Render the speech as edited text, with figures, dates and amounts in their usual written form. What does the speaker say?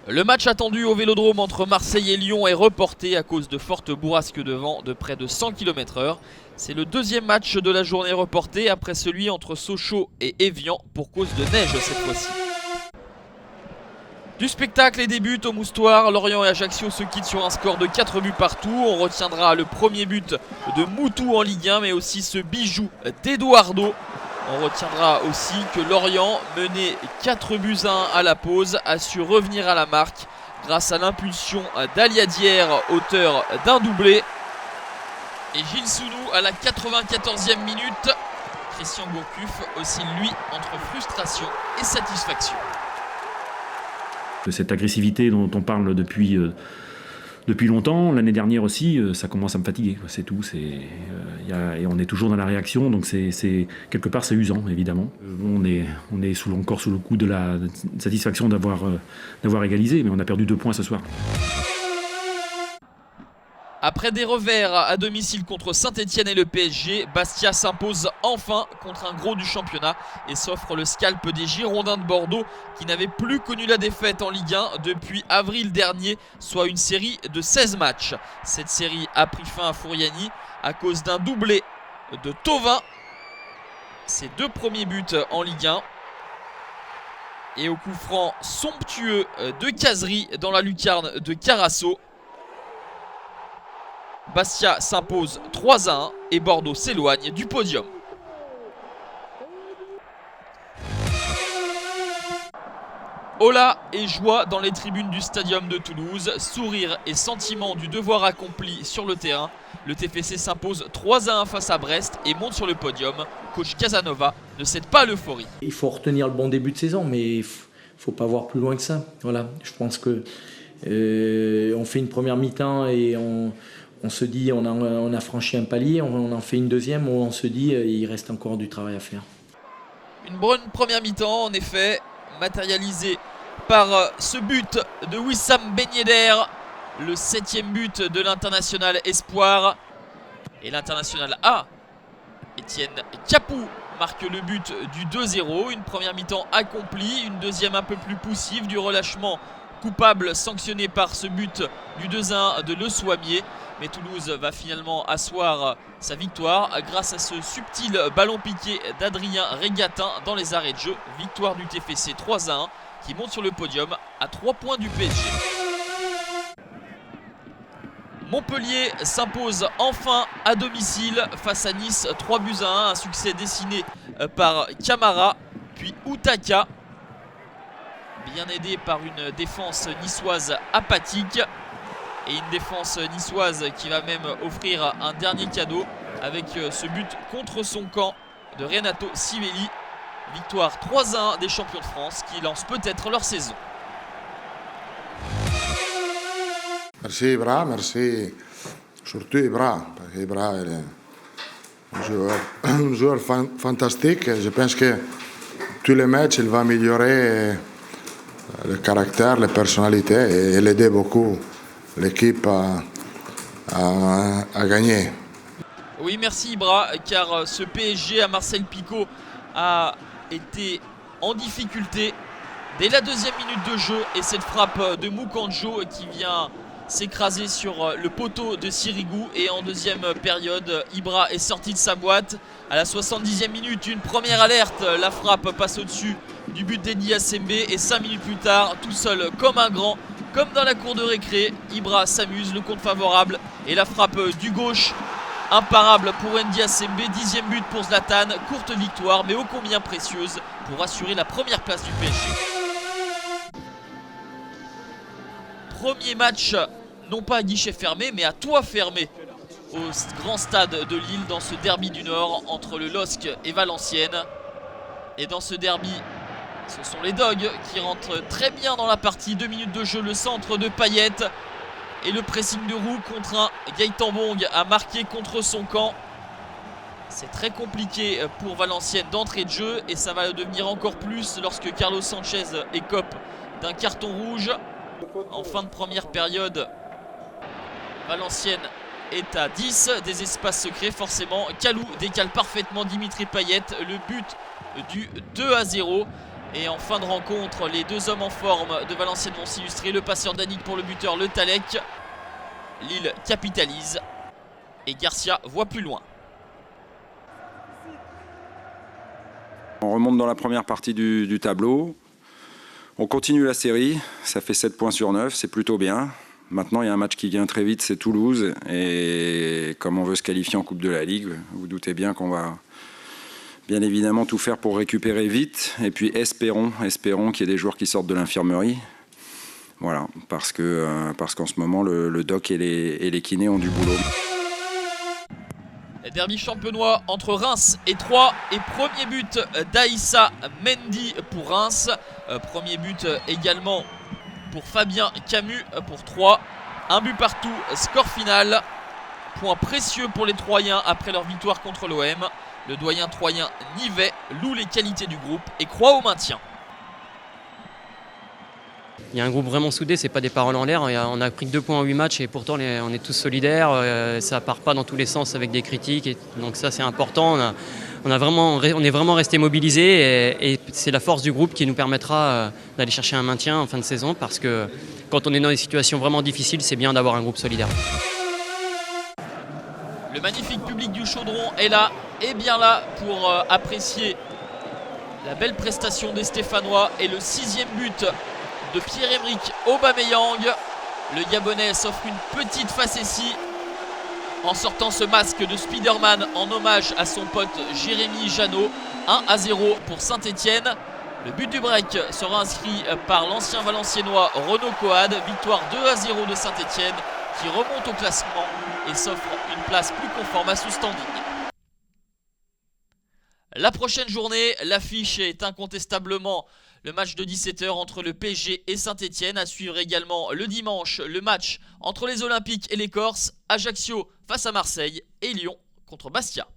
Le match attendu au Vélodrome entre Marseille et Lyon est reporté à cause de fortes bourrasques de vent de près de 100 km/h. C'est le deuxième match de la journée reporté après celui entre Sochaux et Évian pour cause de neige cette fois-ci. Du spectacle et des buts au Moustoir, Lorient et Ajaccio se quittent sur un score de 4 buts partout. On retiendra le premier but de Moutou en Ligue 1 mais aussi ce bijou d'Eduardo. On retiendra aussi que Lorient, mené 4 buts à 1 à la pause, a su revenir à la marque grâce à l'impulsion d'Aliadière, auteur d'un doublé. Et Gilles Sounou à la 94e minute. Christian Gourcuff oscille lui entre frustration et satisfaction. Cette agressivité dont on parle depuis longtemps, l'année dernière aussi, ça commence à me fatiguer, c'est tout. Et on est toujours dans la réaction, donc quelque part c'est usant évidemment. On est encore sous le coup de la satisfaction d'avoir égalisé, mais on a perdu 2 points ce soir. Après des revers à domicile contre Saint-Etienne et le PSG, Bastia s'impose enfin contre un gros du championnat et s'offre le scalp des Girondins de Bordeaux qui n'avaient plus connu la défaite en Ligue 1 depuis avril dernier, soit une série de 16 matchs. Cette série a pris fin à Fouriani à cause d'un doublé de Thauvin. Ses 2 premiers buts en Ligue 1. Et au coup franc somptueux de Cazerie dans la lucarne de Carasso. Bastia s'impose 3-1 et Bordeaux s'éloigne du podium. Hola et joie dans les tribunes du Stadium de Toulouse, sourire et sentiment du devoir accompli sur le terrain. Le TFC s'impose 3-1 face à Brest et monte sur le podium. Coach Casanova ne cède pas à l'euphorie. Il faut retenir le bon début de saison, mais il ne faut pas voir plus loin que ça. Voilà, je pense que on fait une première mi-temps et on se dit on a franchi un palier, on en fait une deuxième où on se dit il reste encore du travail à faire. Une bonne première mi-temps en effet, matérialisée par ce but de Wissam Ben Yedder, le 7e but de l'international espoir. Et l'international A, Étienne Capou, marque le but du 2-0. Une première mi-temps accomplie, une deuxième un peu plus poussive, du relâchement coupable sanctionné par ce but du 2-1 de Le Souamier. Mais Toulouse va finalement asseoir sa victoire grâce à ce subtil ballon piqué d'Adrien Régatin dans les arrêts de jeu. Victoire du TFC 3-1 qui monte sur le podium à 3 points du PSG. Montpellier s'impose enfin à domicile face à Nice 3-1. Un succès dessiné par Camara puis Outaka. Bien aidé par une défense niçoise apathique. Et une défense niçoise qui va même offrir un dernier cadeau avec ce but contre son camp de Renato Sivelli. Victoire 3-1 des champions de France qui lancent peut-être leur saison. Merci Ibra, merci surtout Ibra. Parce qu'Ibra est un joueur fantastique. Je pense que tous les matchs, il va améliorer le caractère, la personnalité et l'aider beaucoup l'équipe à gagner. Oui, merci Ibra, car ce PSG à Marcel Picot a été en difficulté dès la 2e minute de jeu et cette frappe de Moukandjo qui vient s'écraser sur le poteau de Sirigu. Et en deuxième période, Ibra est sorti de sa boîte. À la 70e minute, une première alerte, la frappe passe au-dessus du but d'Eddie Assembe et 5 minutes plus tard, tout seul comme un grand, comme dans la cour de récré, Ibra s'amuse, le compte favorable et la frappe du gauche. Imparable pour Eddie Assembe, 10e but pour Zlatan, courte victoire mais ô combien précieuse pour assurer la première place du PSG. Premier match, non pas à guichet fermé mais à toit fermé au grand stade de Lille dans ce derby du Nord entre le LOSC et Valenciennes. Et dans ce derby, ce sont les Dogs qui rentrent très bien dans la partie. 2 minutes de jeu, le centre de Payet et le pressing de Roux contre un Gaëtan Bong à marquer contre son camp. C'est très compliqué pour Valenciennes d'entrée de jeu et ça va le devenir encore plus lorsque Carlos Sanchez écope d'un carton rouge. En fin de première période, Valenciennes est à 10. Des espaces secrets forcément. Kalou décale parfaitement Dimitri Payet. Le but du 2-0. Et en fin de rencontre, les deux hommes en forme de Valenciennes vont s'illustrer. Le passeur d'Annick pour le buteur, Le Talec. Lille capitalise. Et Garcia voit plus loin. On remonte dans la première partie du tableau. On continue la série. Ça fait 7 points sur 9. C'est plutôt bien. Maintenant, il y a un match qui vient très vite, c'est Toulouse. Et comme on veut se qualifier en Coupe de la Ligue, vous doutez bien qu'on va bien évidemment tout faire pour récupérer vite. Et puis espérons qu'il y ait des joueurs qui sortent de l'infirmerie. Voilà, parce qu'en ce moment, le doc et les kinés ont du boulot. Derby champenois entre Reims et Troyes. Et premier but d'Aïssa Mendy pour Reims. Premier but également pour Fabien Camus pour Troyes. Un but partout, score final. Point précieux pour les Troyens après leur victoire contre l'OM. Le doyen troyen Nivet loue les qualités du groupe et croit au maintien. Il y a un groupe vraiment soudé, c'est pas des paroles en l'air. On a pris que 2 points en 8 matchs et pourtant on est tous solidaires. Ça part pas dans tous les sens avec des critiques. Donc ça c'est important. On est vraiment resté mobilisés et c'est la force du groupe qui nous permettra d'aller chercher un maintien en fin de saison parce que quand on est dans des situations vraiment difficiles, c'est bien d'avoir un groupe solidaire. Le magnifique public du Chaudron est là et bien là pour apprécier la belle prestation des Stéphanois et le 6e but de Pierre-Emerick Aubameyang. Le Gabonais s'offre une petite facétie en sortant ce masque de Spider-Man en hommage à son pote Jérémy Janot. 1-0 pour Saint-Etienne. Le but du break sera inscrit par l'ancien Valenciennois Renaud Coad. Victoire 2-0 de Saint-Etienne qui remonte au classement et s'offre une place plus conforme à ce standing. La prochaine journée, l'affiche est incontestablement le match de 17 h entre le PSG et Saint-Etienne. À suivre également le dimanche, le match entre les Olympiques et les Corses. Ajaccio face à Marseille et Lyon contre Bastia.